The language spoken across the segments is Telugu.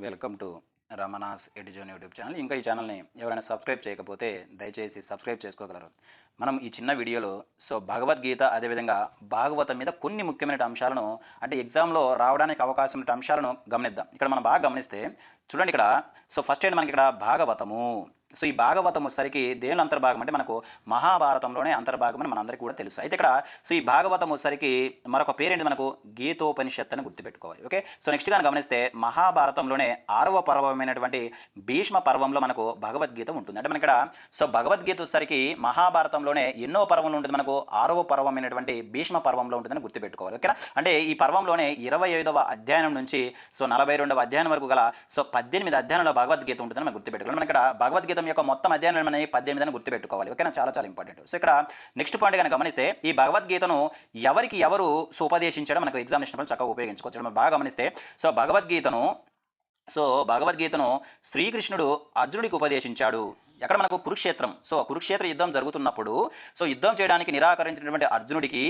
Welcome to Ramana's Eduzone YouTube channel. ఇంకా ఈ ఛానల్ని ఎవరైనా సబ్స్క్రైబ్ చేయకపోతే దయచేసి సబ్స్క్రైబ్ చేసుకోగలరు. మనం ఈ చిన్న వీడియోలో భగవద్గీత అదేవిధంగా భాగవతం మీద కొన్ని ముఖ్యమైన అంశాలను అంటే ఎగ్జామ్లో రావడానికి అవకాశం ఉన్న అంశాలను గమనిద్దాం. ఇక్కడ మనం బాగా గమనిస్తే చూడండి, ఇక్కడ ఫస్ట్ ఏంటి మనకి ఇక్కడ భాగవతము. ఈ భాగవతం వచ్చేసరికి దేని అంతర్భాగం అంటే మనకు మహాభారతంలోనే అంతర్భాగం అని మనందరికీ కూడా తెలుసు. అయితే ఇక్కడ ఈ భాగవతం వచ్చేసరికి మరొక పేరేంటి మనకు గీతోపనిషత్ అని గుర్తుపెట్టుకోవాలి. ఓకే, నెక్స్ట్ గా గమనిస్తే మహాభారతంలోనే 6వ పర్వమైనటువంటి భీష్మ పర్వంలో మనకు భగవద్గీత ఉంటుంది. అంటే మన ఇక్కడ భగవద్గీత వచ్చేసరికి మహాభారతంలోనే ఎన్నో పర్వంలో ఉంటుంది, మనకు 6వ పర్వమైనటువంటి భీష్మ పర్వంలో ఉంటుందని గుర్తుపెట్టుకోవాలి. ఓకే, అంటే ఈ పర్వంలోనే 25వ అధ్యాయం నుంచి 42వ అధ్యాయం వరకు గల 18 అధ్యాయంలో భగవద్గీత ఉంటుందని మనం గుర్తుపెట్టుకోవాలి. మన ఇక్కడ భగవద్గీత యొక్క మొత్తం అధ్యాయాలు మనకి 18 అని గుర్తుపెట్టుకోవాలి. ఓకేనా, చాలా చాలా ఇంపార్టెంట్. ఇక్కడ నెక్స్ట్ పాయింట్ కనుక గమనిస్తే ఈ భగవద్గీతను ఎవరు ఉపదేశించడం మనకు ఎగ్జామినేషన్ చక్కగా ఉపయోగించుకోవచ్చు. మనం బాగా గమనిస్తే భగవద్గీతను శ్రీకృష్ణుడు అర్జునుడికి ఉపదేశించాడు. ఎక్కడ మనకు కురుక్షేత్రం. కురుక్షేత్ర యుద్ధం జరుగుతున్నప్పుడు యుద్ధం చేయడానికి నిరాకరించినటువంటి అర్జునుడికి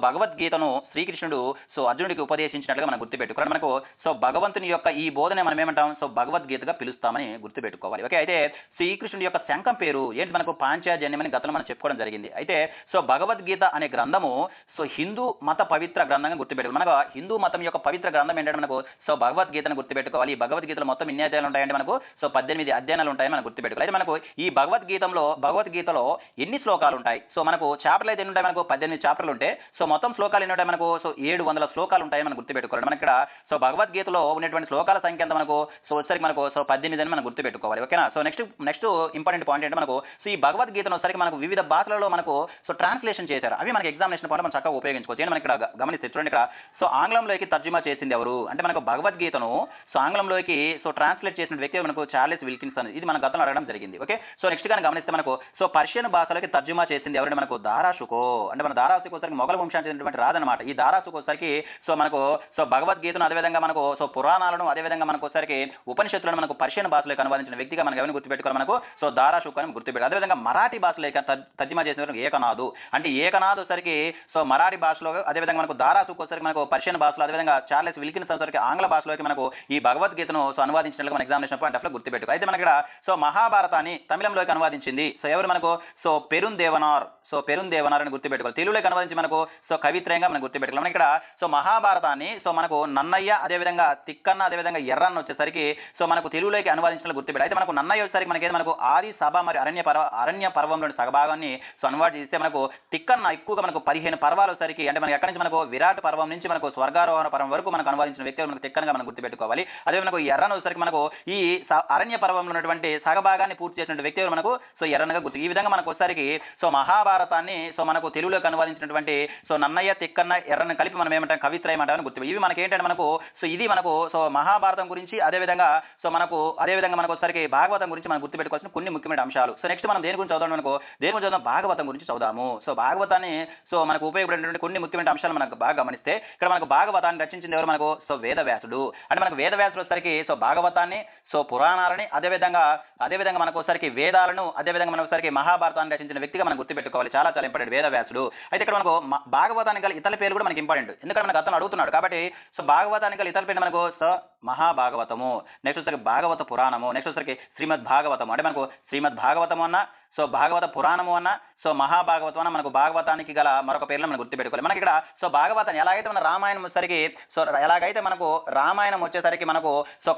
భగవద్గీతను శ్రీకృష్ణుడు అర్జునుడికి ఉపదేశించినట్లుగా మనం గుర్తుపెట్టుకోవాలి. మనకు భగవంతుని యొక్క ఈ బోధనే మనం ఏమంటాం భగవద్గీతగా పిలుస్తామని గుర్తుపెట్టుకోవాలి. ఓకే, అయితే శ్రీకృష్ణుడి యొక్క శంఖం పేరు ఏంటి మనకు పాంచాజన్యం అని గతంలో మనం చెప్పుకోవడం జరిగింది. అయితే భగవద్గీత అనే గ్రంథము హిందూ మత పవిత్ర గ్రంథంగా గుర్తుపెట్టుకోవాలి. మనకు హిందూ మతం యొక్క పవిత్ర గ్రంథం ఏంటంటే మనకు భగవద్గీతను గుర్తుపెట్టుకోవాలి. ఈ భగవద్గీతలో మొత్తం ఎన్ని అధ్యాయాలు ఉంటాయంటే మనకు 18 అధ్యాయాలు ఉంటాయని మనం గుర్తుపెట్టుకోవాలి. అయితే మనకు ఈ భగవద్గీతలో ఎన్ని శ్లోకాలు ఉంటాయి? మనకు చాప్టర్లు అయితే ఎన్ని ఉంటాయి? మనకు 18 చాప్టర్లు ఉంటాయి. మొత్తం శ్లోకాలు ఎన్ని ఉంటాయి? మనకు 700 శ్లోకాలు ఉంటాయని మనం గుర్తుపెట్టుకోవాలి. మనకి ఇక్కడ భగవద్గీతలో ఉన్నటువంటి శ్లోకాల సంఖ్య ఎంత మనకు వచ్చరికి మనకు 18 అని మనం గుర్తుపెట్టుకోవాలి. ఓకేనా, నెక్స్ట్ ఇంపార్టెంట్ పాయింట్ ఏంటంటే మనకు ఈ భగవద్గీతను వచ్చరికి మనకు వివిధ భాషలలో మనకు ట్రాన్స్లేషన్ చేశారు. అవి మనకి ఎగ్జామినేషన్ పాయింట్ మనం చక్కగా ఉపయోగించుకోవచ్చు. మనకి ఇక్కడ గమనిస్తే చూడండి, ఇక్కడ ఆంగ్లంలోకి తర్జుమా చేసింది ఎవరు అంటే మనకు భగవద్గీతను ఆంగ్లంలోకి ట్రాన్స్లేట్ చేసిన వ్యక్తి మనకు చార్లెస్ విల్కిన్సన్. ఇది మన గతంలో అడగడం జరిగింది. ఓకే, నెక్స్ట్ గా గమనిస్తే మనకు పర్షియన్ భాషలోకి తర్జుమా చేసింది ఎవరంటే మనకు దారాషుకో. అంటే మన దారాషుకో వచ్చరికి మొఘల్ వంశానికి చెందినటువంటి రాదనమాట. ఈ దారాషుకో వచ్చరికి మనకు భగవద్గీతను అదేవిధంగా మనకు పురాణాలను అదేవిధంగా మనకు వచ్చరికి ఉపనిషత్తులను మనకు పర్షియన్ భాషలోకి అనువాదించిన వ్యక్తిగా మనకు ఎవరిని గుర్తుపెట్టుకోవాలి? మనకు దారాషుకో అని గుర్తుపెట్టారు. అదేవిధంగా మరాఠీ భాషలోకి తర్జుమా చేసిన ఏకనాథు. అంటే ఏకనాథ్ వచ్చరికి మరాఠీ భాషలో, అదేవిధంగా మనకు దారాషుకో వచ్చరికి మనకు పర్షియన్ భాషలో, అదేవిధంగా చార్లెస్ విల్కిన్సన్ వచ్చరికి ఆంగ్ల భాషలోకి మనకు ఈ భగవద్గీతను అనువాదించినట్లుగా మన ఎగ్జామినేషన్ పాయింట్ ఆఫ్ లో గుర్తుపెట్టుకో. అయితే మనకి ఇక్కడ మహాభారతాన్ని తమిళంలోకి అనువాదించింది ఎవరు మనకు పెరుందేవనార్. పెరుందేవనార్ అని గుర్తుపెట్టుకోవాలి. తెలుగులోకి అనువదించి మనకు కవిత్రయంగా మనం గుర్తుపెట్టుకోవాలి. ఇక్కడ మహాభారతాన్ని మనకు నన్నయ్య అదేవిధంగా తిక్కన్న అదేవిధంగా ఎర్రన్న వచ్చేసరికి మనకు తెలుగులోకి అనువాదించిన గుర్తుపెట్టాలి. అయితే మనకు నన్నయ్య వచ్చేసరికి మనకు ఆది సభ మరి అరణ్య పర్వంలోని సగభాగాన్ని అనువాది చేస్తే మనకు తిక్కన్న ఎక్కువగా మనకు 15 పర్వాలు వచ్చేసరికి అంటే మనకి ఎక్కడి నుంచి మనకు విరాట్ పర్వం నుంచి మనకు స్వర్గారోహణ పర్వం వరకు మనకు అనువాదించిన వ్యక్తి మనకు తిక్కనగా మనం గుర్తుపెట్టుకోవాలి. అదే మనకు ఎర్రన్న వచ్చేసరికి మనకు ఈ అరణ్య పర్వంలో ఉన్నటువంటి సగభాగాన్ని పూర్తి చేసిన వ్యక్తి మనకు ఎర్రన్నగా గుర్తు. ఈ విధంగా మనకు వచ్చేసరికి మహాభారతాన్ని మనకు తెలుగులోకి అనువాదించినటువంటి నన్నయ్య తిక్కన్న ఎర్రన్న కలిపి మనం ఏమంటాం కవిత్రయం అంటామని గుర్తు. ఇవి మనకి ఏంటంటే మనకు ఇది మనకు మహాభారతం గురించి అదేవిధంగా మనకు వచ్చేసరికి భాగవతం గురించి మనం గుర్తుపెట్టుకోవాల్సిన కొన్ని ముఖ్యమైన అంశాలు. నెక్స్ట్ మనం దేని గురించి చదువుదాం? దేని గురించి చదువుదాం? భాగవతం గురించి చదువుదాము. భాగవతాన్ని మనకు ఉపయోగపడేటువంటి కొన్ని ముఖ్యమైన అంశాలు మనకు బాగా గమనిస్తే ఇక్కడ మనకు భాగవతాన్ని రచించింది ఎవరు? మనకు వేదవ్యాసుడు. అంటే మనకు వేదవ్యాసుడు వచ్చేసరికి భాగవతాన్ని పురాణాలని అదేవిధంగా మనకు వచ్చేసరికి వేదాలను అదేవిధంగా మనకు వచ్చేసరికి మహాభారతాన్ని రచించిన వ్యక్తిగా మనం గుర్తుపెట్టుకోవాలి. చాలా చాలా ఇంపార్టెంట్ వేదవ్యాసుడు. అయితే ఇక్కడ మనకు భాగవతానికి గల ఇతర పేరు కూడా మనకి ఇంపార్టెంట్, ఎందుకంటే మనకు అతను అడుగుతున్నాడు కాబట్టి. భాగవతానికి గల ఇతర పేరు మనకు మహాభాగవతము, నెక్స్ట్ వచ్చరికి భాగవత పురాణము, నెక్స్ట్ వచ్చరికి శ్రీమద్ భాగవతము. అంటే మనకు శ్రీమద్ భాగవతము అన్న భాగవత పురాణము అన్న మహాభాగవతం అన్న మనకు భాగవతానికి గల మరొక పేర్లు మనం గుర్తుపెట్టుకోవాలి. మనకి ఇక్కడ భాగవతాన్ని ఎలాగైతే మన రామాయణం వచ్చేసరికి ఎలాగైతే మనకు రామాయణం వచ్చేసరికి మనకు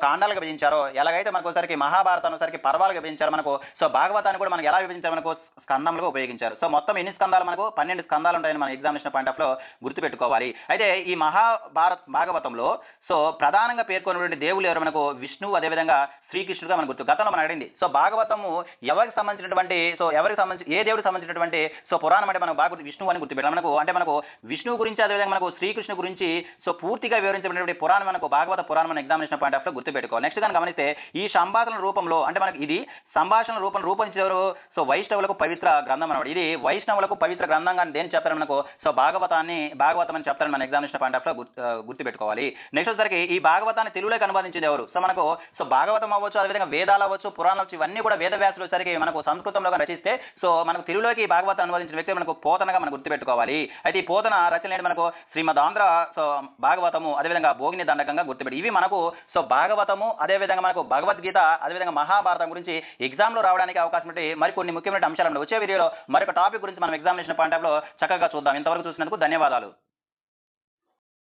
కాండాలుగా విభజించారో, ఎలాగైతే మనకు వచ్చేసరికి మహాభారతం వచ్చేసరికి పర్వాలుగా విభజించారు, మనకు భాగవతాన్ని కూడా మనకు ఎలా విభజించారు? మనకు స్కందములుగా ఉపయోగించారు. మొత్తం ఎన్ని స్కందాలు? మనకు 12 స్కందాలు ఉంటాయని మన ఎగ్జామినేషన్ పాయింట్ ఆఫ్ లో గుర్తుపెట్టుకోవాలి. అయితే ఈ భాగవతంలో ప్రధానంగా పేర్కొన్నటువంటి దేవుళ్ళు ఎవరు? మనకు విష్ణువు అదేవిధంగా శ్రీకృష్ణుడుగా మనకు గుర్తు. గతంలో మనం అడిగింది భాగవతము ఎవరికి సంబంధించినటువంటి ఏ దేవుడికి సంబంధించిన పురాణం అంటే మనకు బాగా విష్ణువు అని గుర్తుపెట్టాలి. మనకు అంటే మనకు విష్ణువు గురించి అదేవిధంగా మనకు శ్రీకృష్ణ గురించి పూర్తిగా వివరించినటువంటి పురాణం మనకు భాగవత పురాణం మన ఎగ్జామినేషన్ పాయింట్ ఆఫ్ లో గుర్తుపెట్టుకోవాలి. నెక్స్ట్ కానీ గమనిస్తే ఈ సంభాషణ రూపంలో అంటే మనకి ఇది సంభాషణ రూపొందించేవారు వైష్ణవులకు పవిత్ర గ్రంథం అన్నమాట. ఇది వైష్ణవులకు పవిత్ర గ్రంథంగా దేని చెప్తారు? మనకు భాగవతం అని చెప్తారని మన ఎగ్జామినేషన్ పాయింట్ ఆఫ్ లో గుర్తుపెట్టుకోవాలి. నెక్స్ట్ వచ్చరికి ఈ భాగవతాన్ని తెలుగులోకి అనువాదించింది ఎవరు? మనకు భాగవతం అవ్వచ్చు అదేవిధంగా వేదాలు అవ్వచ్చు పురాణాలు అవ్వచ్చు ఇవన్నీ కూడా వేదవ్యాసులు వచ్చరికి మనకు సంస్కృతంలో రచిస్తే మనకు తెలుగులోకి భాగవతం అనువదించిన వ్యక్తి మనకు పోతనగా మనం గుర్తుపెట్టుకోవాలి. అయితే ఈ పోతన రచన ఏంటి మనకు శ్రీమద్ ఆంధ్ర సో భాగవతము అదేవిధంగా భోగిని దండకంగా గుర్తుపెట్టి ఇవి మనకు సో భాగవతము అదేవిధంగా మనకు భగవద్గీత అదేవిధంగా మహాభారతం గురించి ఎగ్జామ్లో రావడానికి అవకాశం ఉంటే మరికొన్ని ముఖ్యమైన అంశాలు వచ్చే వీడియోలో మరొక టాపిక్ గురించి మనం ఎగ్జామినేషన్ పాయింట్ ఆఫ్ లో చక్కగా చూద్దాం. ఇంతవరకు చూసినందుకు ధన్యవాదాలు.